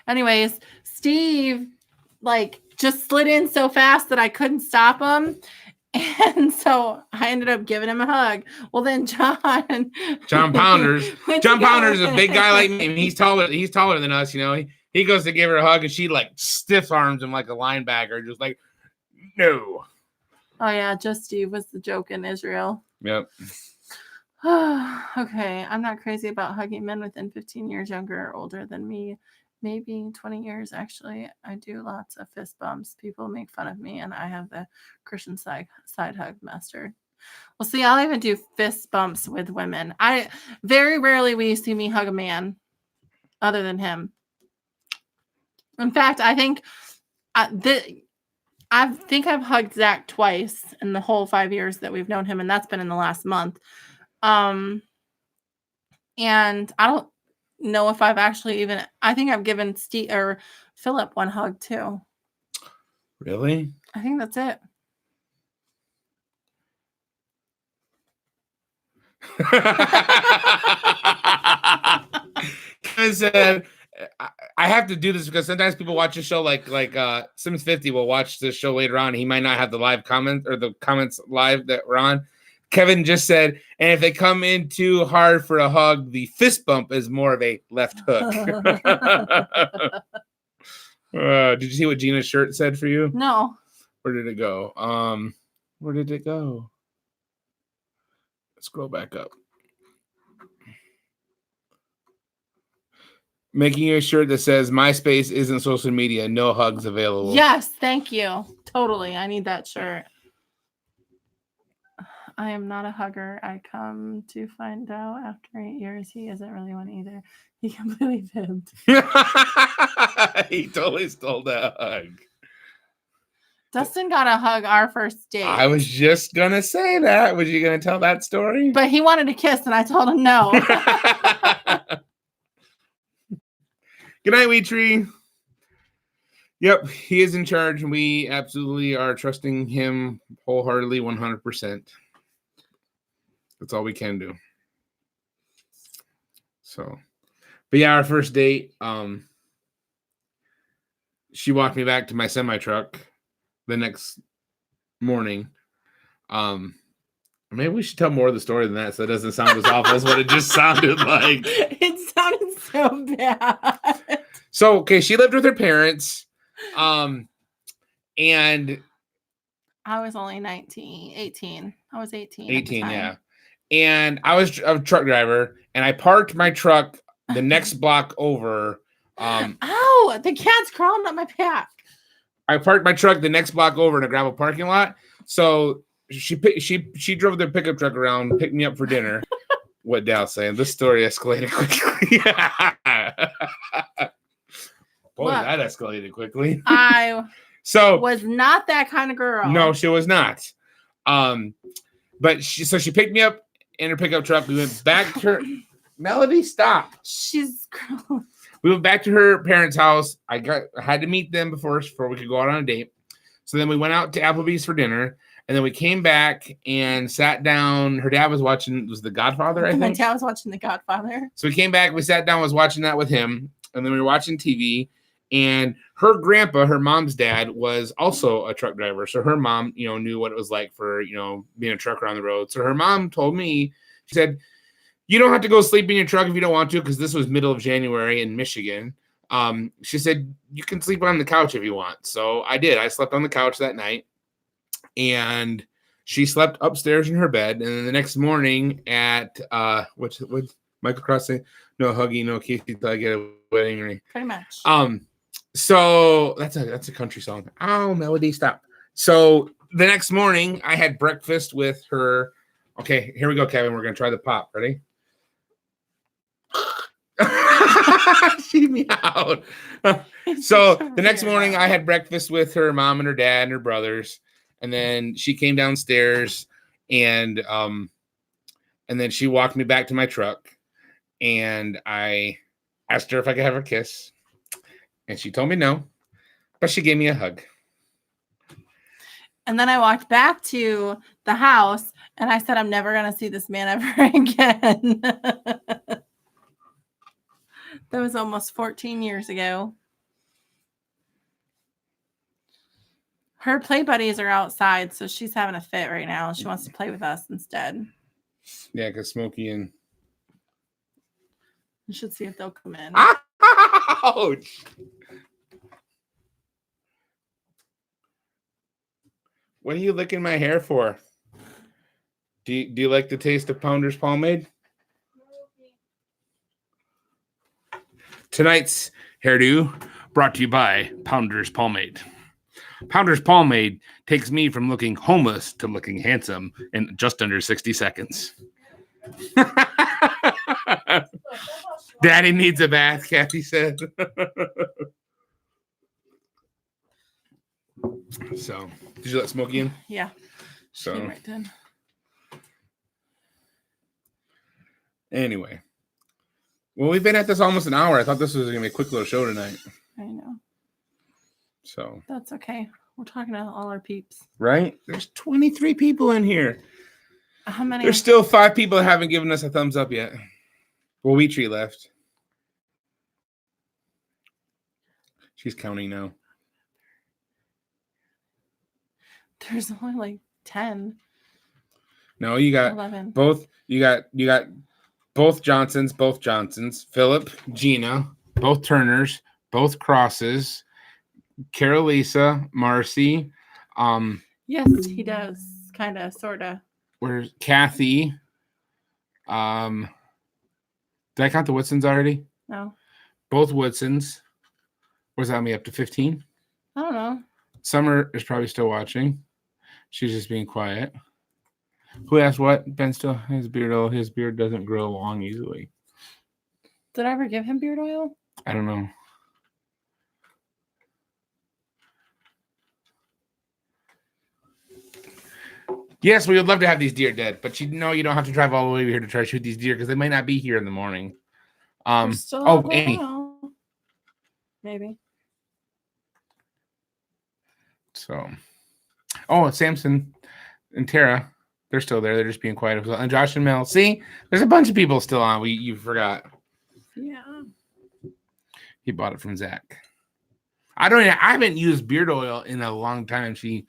Anyways, Steve, just slid in so fast that I couldn't stop him. And so I ended up giving him a hug. Well, then John Pounders. John Pounders is a big guy like me. I mean, he's taller than us, He goes to give her a hug and she stiff arms him like a linebacker, just like, no. Oh yeah, just Steve was the joke in Israel. Yep. Okay, I'm not crazy about hugging men within 15 years younger or older than me. Maybe 20 years, actually. I do lots of fist bumps. People make fun of me, and I have the Christian side hug mastered. Well, see, I'll even do fist bumps with women. Very rarely will you see me hug a man other than him. In fact, I think I've hugged Zach twice in the whole 5 years that we've known him, and that's been in the last month. And I don't know if I've actually I think I've given Steve or Philip one hug too. Really? I think that's it. Because I have to do this because sometimes people watch a show like Sims 50 will watch this show later on. He might not have the live comments or the comments live that we're on. Kevin just said, and if they come in too hard for a hug, the fist bump is more of a left hook. Did you see what Gina's shirt said for you? No. Where did it go? Where did it go? Scroll back up. Making a shirt that says MySpace isn't social media, no hugs available. Yes, thank you. Totally. I need that shirt. I am not a hugger. I come to find out after 8 years he isn't really one either. He completely fibbed. He totally stole that hug. Dustin got a hug our first date. I was just going to say that. Was you going to tell that story? But he wanted a kiss and I told him no. Good night, Wheat Tree. Yep, he is in charge, and we absolutely are trusting him wholeheartedly, 100%. That's all we can do. So, but yeah, our first date, she walked me back to my semi truck the next morning. Maybe we should tell more of the story than that, so it doesn't sound as awful as what it just sounded like. It sounded so bad. So, okay, she lived with her parents, and I was only 18. I was 18. 18, yeah. And I was a truck driver, and I parked my truck the next block over. Ow! The cat's crawling up my back. I parked my truck the next block over in a gravel parking lot. So she drove their pickup truck around, picked me up for dinner. What Dal's saying? This story escalated quickly. Boy, that escalated quickly. I was not that kind of girl. No, she was not. But she picked me up in her pickup truck. We went back to her. Melody, stop. She's gross. We went back to her parents' house. I had to meet them before we could go out on a date. So then we went out to Applebee's for dinner, and then we came back and sat down. Her dad was watching The Godfather, I think. My dad was watching The Godfather. So we came back, we sat down, was watching that with him, and then we were watching TV. And her grandpa, her mom's dad, was also a truck driver. So her mom, knew what it was like for, being a trucker on the road. So her mom told me, she said, you don't have to go sleep in your truck if you don't want to, because this was middle of January in Michigan. She said, you can sleep on the couch if you want. So I did. I slept on the couch that night. And she slept upstairs in her bed. And then the next morning at, what's Michael Cross say? No huggy, no kissy till I get a wedding ring. Pretty much. So that's a country song. Oh, Melody, stop. So the next morning I had breakfast with her. Okay, here we go, Kevin. We're going to try the pop. Ready? She meowed. So the next morning I had breakfast with her mom and her dad and her brothers. And then she came downstairs and then she walked me back to my truck. And I asked her if I could have her kiss. And she told me no, but she gave me a hug. And then I walked back to the house and I said, I'm never going to see this man ever again. That was almost 14 years ago. Her play buddies are outside, so she's having a fit right now. She wants to play with us instead. Yeah, because Smokey and... You should see if they'll come in. Ouch! What are you licking my hair for? Do you like the taste of Pounder's pomade? Tonight's hairdo brought to you by Pounder's pomade. Pounder's pomade takes me from looking homeless to looking handsome in just under 60 seconds. Daddy needs a bath, Kathy said. So, did you let Smokey in? Yeah. So, right then. Anyway. Well, we've been at this almost an hour. I thought this was going to be a quick little show tonight. I know. So. That's okay. We're talking to all our peeps. Right? There's 23 people in here. How many? There's still 5 people that haven't given us a thumbs up yet. Well, Wheatree left. She's counting now. There's only like 10. No, you got 11. Both. You got both Johnsons. Philip, Gina, both Turners, both Crosses, Carolisa, Marcy. Yes, he does. Kind of, sort of. Where's Kathy? Did I count the Woodsons already? No. Both Woodsons. Where's that me up to 15? I don't know. Summer is probably still watching. She's just being quiet. Who asked what? Ben still has beard oil. His beard doesn't grow long easily. Did I ever give him beard oil? I don't know. Yes, we would love to have these deer dead, but you don't have to drive all the way over here to try to shoot these deer because they might not be here in the morning. Amy. Maybe. So, Samson and Tara, they're still there. They're just being quiet. And Josh and Mel. See, there's a bunch of people still on. You forgot. Yeah. He bought it from Zach. I haven't used beard oil in a long time. She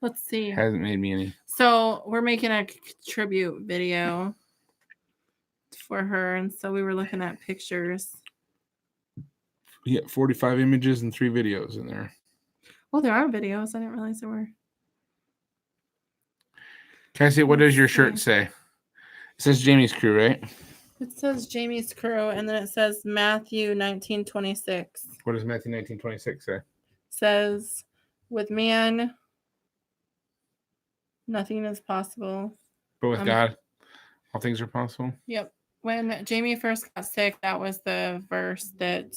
Let's see. hasn't made me any. So we're making a tribute video for her, and so we were looking at pictures. We got 45 images and 3 videos in there. Oh, there are videos. I didn't realize there were. Cassie, what does your shirt say? It says Jamie's Crew, right? It says Jamie's Crew, and then it says Matthew 19:26. What does Matthew 19:26 say? It says, with man, nothing is possible. But with God, all things are possible. Yep. When Jamie first got sick, that was the verse that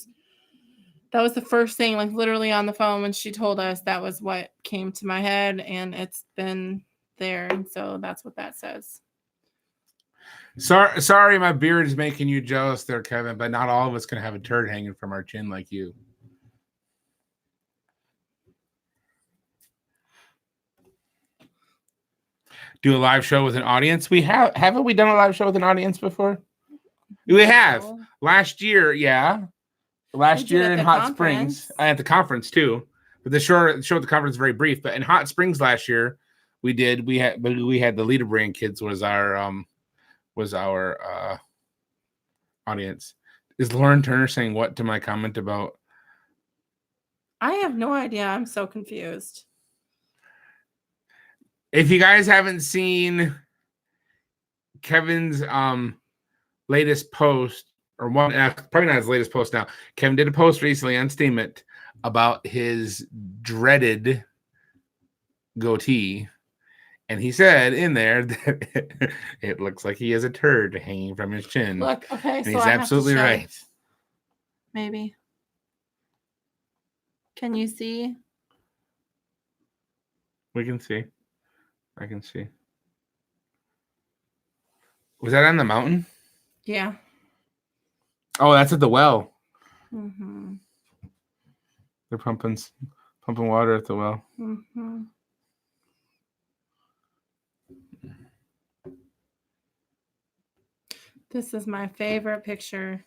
was the first thing, like literally on the phone when she told us, that was what came to my head, and it's been there, and so that's what that says. Sorry, my beard is making you jealous there, Kevin, but not all of us can have a turd hanging from our chin like you. Do a live show with an audience? Haven't we done a live show with an audience before? We have. Last year, yeah. Last year in Hot Springs. At the conference too. But the show at the conference is very brief. But in Hot Springs last year, we had the Leader Brand kids was our audience. Is Lauren Turner saying what to my comment about? I have no idea. I'm so confused. If you guys haven't seen Kevin's latest post, or one, probably not his latest post now. Kevin did a post recently on Steemit about his dreaded goatee. And he said in there that it looks like he has a turd hanging from his chin. Look, okay, and so he's absolutely right. Maybe. Can you see? We can see. I can see. Was that on the mountain? Yeah. Oh, that's at the well. Mm-hmm. They're pumping water at the well. Mm-hmm. This is my favorite picture.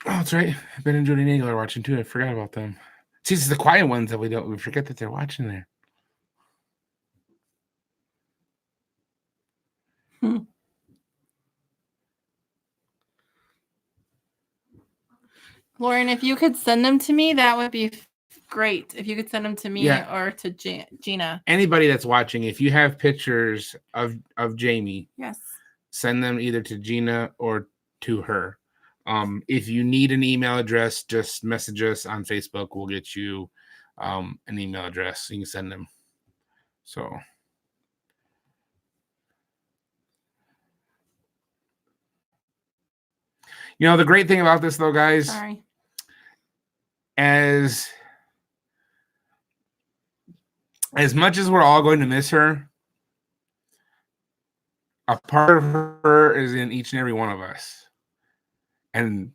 Oh, that's right. Ben and Jody Nagel are watching too. I forgot about them. See, it's the quiet ones that we forget that they're watching there. Lauren, if you could send them to me, that would be great. If you could send them to me or to Gina. Anybody that's watching, if you have pictures of Jamie, yes, send them either to Gina or to her. If you need an email address, just message us on Facebook. We'll get you an email address. You can send them. So. You know, the great thing about this, though, guys, as much as we're all going to miss her, a part of her is in each and every one of us. And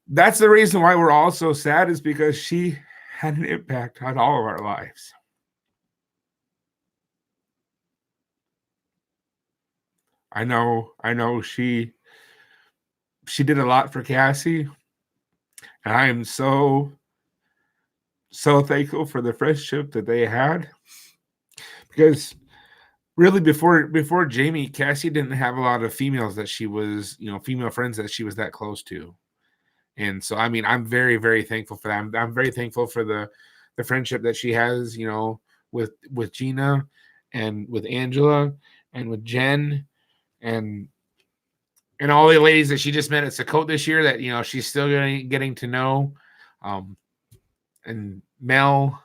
that's the reason why we're all so sad, is because she had an impact on all of our lives. I know she did a lot for Cassie, and I am so thankful for the friendship that they had, because really before Jamie, Cassie didn't have a lot of females that she was, female friends that she was that close to. And so, I mean, I'm very, very thankful for that. I'm very thankful for the friendship that she has, with Gina and with Angela and with Jen and all the ladies that she just met at Sakote this year that, she's still getting to know. And Mel,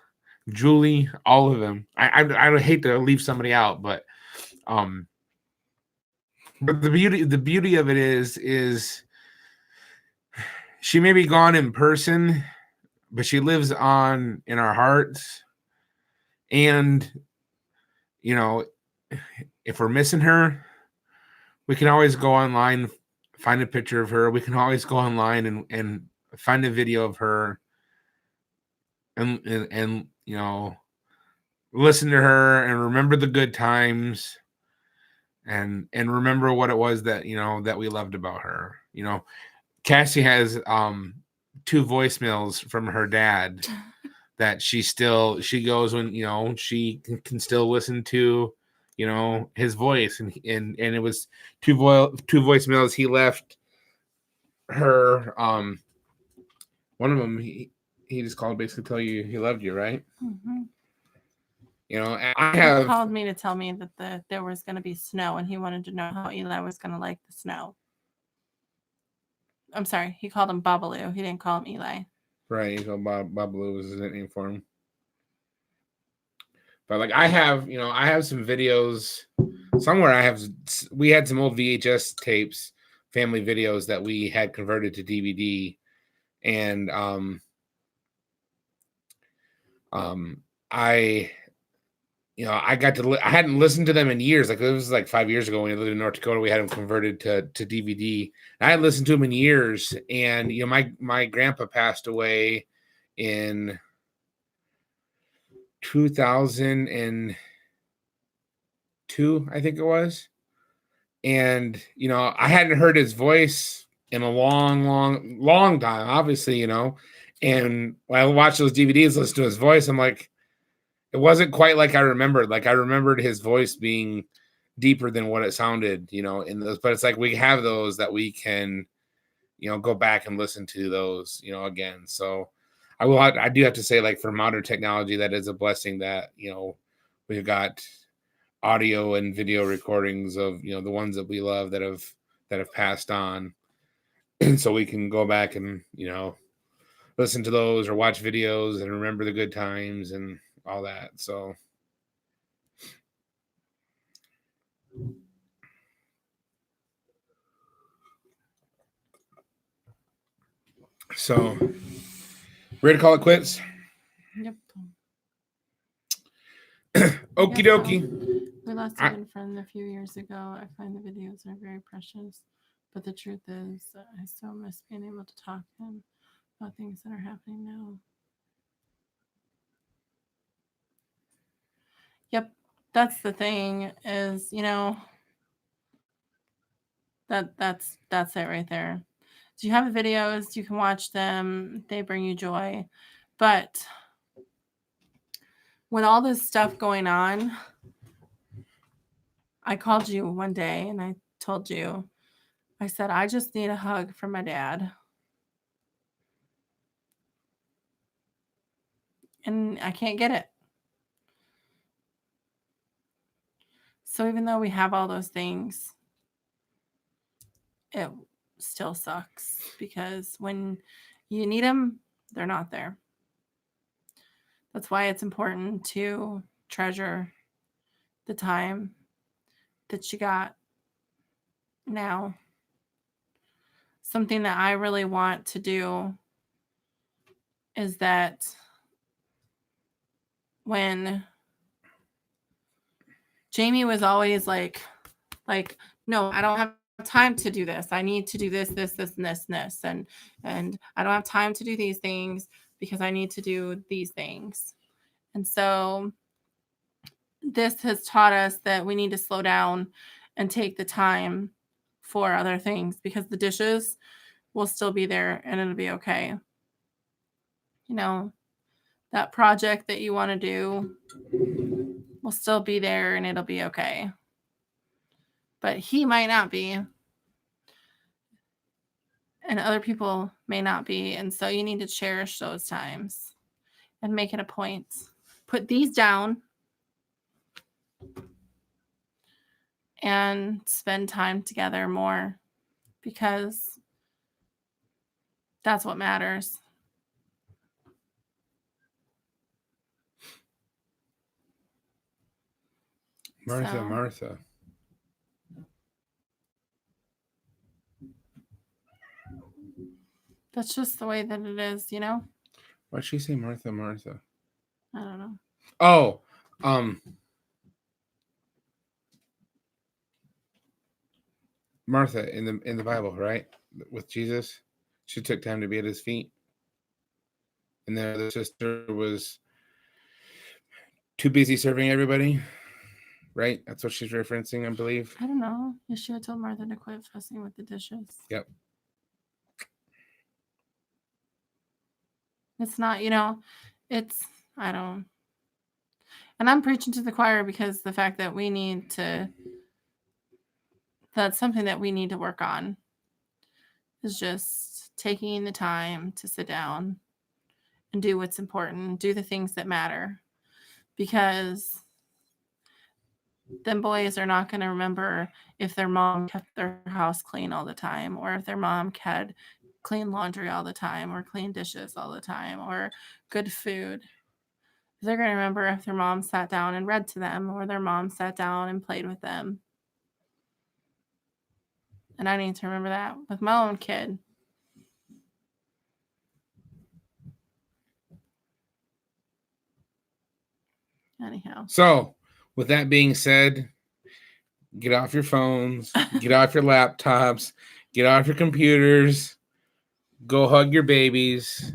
Julie, all of them. I hate to leave somebody out, but the beauty of it is she may be gone in person, but she lives on in our hearts. And if we're missing her, we can always go online, find a picture of her. We can always go online and find a video of her and you know, listen to her and remember the good times and remember what it was that, you know, that we loved about her. You know, Cassie has 2 voicemails from her dad that she goes when, you know, she can still listen to, you know, his voice, and it was 2 voicemails he left her. One of them he just called basically to tell you he loved you, right? Mm-hmm. You know, he called me to tell me that there was going to be snow, and he wanted to know how Eli was going to like the snow. I'm sorry, he called him Babalu. He didn't call him Eli. Right, he called Babalu was his nickname for him. But like I have some videos somewhere. We had some old VHS tapes, family videos that we had converted to DVD, and I got to I hadn't listened to them in years. Like it was like 5 years ago when we lived in North Dakota. We had them converted to DVD. I hadn't listened to them in years, and you know my grandpa passed away in 2002, I think it was. And you know, I hadn't heard his voice in a long time, obviously, you know. And when I watched those DVDs, listen to his voice, I'm like, it wasn't quite like I remembered. Like I remembered his voice being deeper than what it sounded, you know, in those. But it's like we have those that we can, you know, go back and listen to those, you know, again. So I do have to say, like, for modern technology, that is a blessing that, you know, we've got audio and video recordings of, you know, the ones that we love that have passed on. And so we can go back and, you know, listen to those or watch videos and remember the good times and all that. So ready to call it quits? Yep. Okie dokie. We lost a good friend a few years ago. I find the videos are very precious, but the truth is I still miss being able to talk to him about things that are happening now. Yep, that's the thing is, you know, that's it right there. So you have the videos, you can watch them, they bring you joy. But with all this stuff going on, I called you one day and I told you, I said, I just need a hug from my dad. And I can't get it. So even though we have all those things, it still sucks because when you need them, they're not there. That's why it's important to treasure the time that you got now. Something that I really want to do is that when Jamie was always like, no, I don't have time to do this. I need to do this, and this. And I don't have time to do these things because I need to do these things. And so this has taught us that we need to slow down and take the time for other things because the dishes will still be there and it'll be okay. You know, that project that you want to do will still be there and it'll be okay. But he might not be. And other people may not be. And so you need to cherish those times and make it a point. Put these down and spend time together more because that's what matters. Martha. That's just the way that it is, you know? Why'd she say Martha? I don't know. Oh, Martha in the Bible, right? With Jesus, she took time to be at his feet, and the other sister was too busy serving everybody, right? That's what she's referencing, I believe. I don't know. Yeshua told Martha to quit fussing with the dishes. Yep. It's not, it's, I don't. And I'm preaching to the choir because the fact that that's something that we need to work on is just taking the time to sit down and do what's important, do the things that matter. Because them boys are not going to remember if their mom kept their house clean all the time, or if their mom had clean laundry all the time, or clean dishes all the time, or good food. They're going to remember if their mom sat down and read to them, or their mom sat down and played with them. And I need to remember that with my own kid. Anyhow. So, with that being said, get off your phones, get off your laptops, get off your computers, go hug your babies,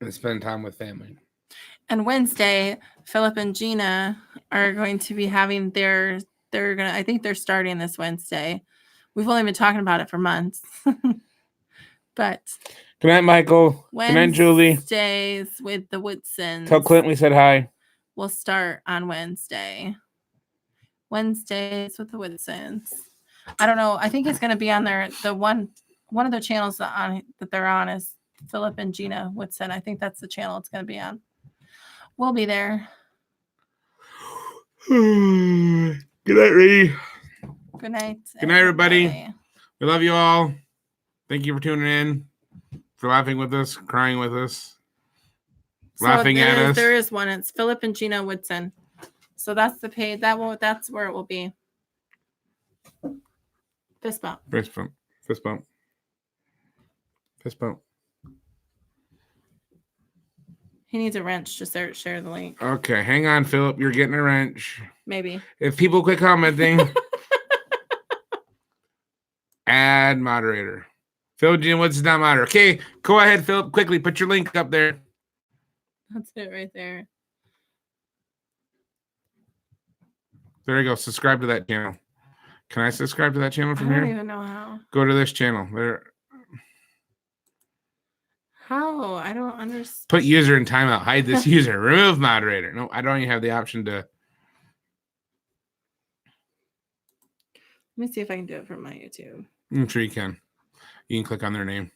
and spend time with family. And Wednesday, Philip and Gina are going to be having I think they're starting this Wednesday. We've only been talking about it for months. But good night, Michael. Good night, Julie. Wednesdays with the Woodsons. Tell Clint we said hi. We'll start on Wednesday. Wednesdays with the Woodsons. I don't know. I think it's going to be on one of their channels that they're on is Philip and Gina Woodson. I think that's the channel it's going to be on. We'll be there. Good night, Ree. Good night. Good night, everybody. We love you all. Thank you for tuning in, for laughing with us, crying with us, laughing at us. There is one. It's Philip and Gina Woodson. So that's the page. That's where it will be. Fist bump. Fist bump. Fist bump. Fist bump. He needs a wrench to share the link. Okay, hang on, Philip. You're getting a wrench. Maybe. If people quit commenting, add moderator. Phil Gina Woods is not moderator. Okay, go ahead, Philip. Quickly, put your link up there. That's it right there. There you go. Subscribe to that channel. Can I subscribe to that channel from here? I don't even know how. Go to this channel. There. How? I don't understand. Put user in timeout. Hide this user. Remove moderator. No, I don't even have the option to. Let me see if I can do it from my YouTube. I'm sure you can. You can click on their name.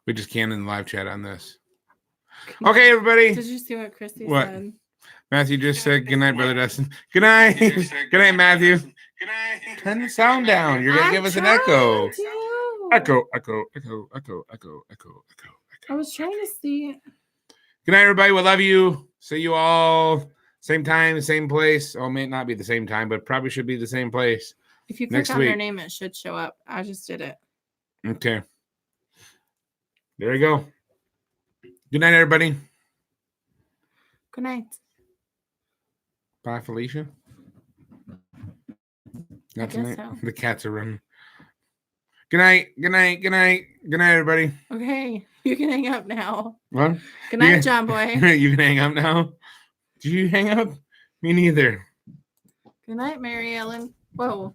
We just can't in the live chat on this. Okay, everybody. Did you see what Christy said? Matthew just said, good night, Brother Dustin. Good night. Good night, Matthew. Good night. Turn the sound down. You're going to give us an echo. Echo. I was trying to see. Good night, everybody. We love you. See you all same time, same place. Oh, it may not be the same time, but probably should be the same place. If you click on their name, it should show up. I just did it. Okay. There you go. Good night, everybody. Good night. Bye, Felicia. Not tonight. So. The cats are running. Good night. Good night. Good night. Good night, everybody. Okay. You can hang up now. What? Good night, John Boy. You can hang up now? Did you hang up? Me neither. Good night, Mary Ellen. Whoa.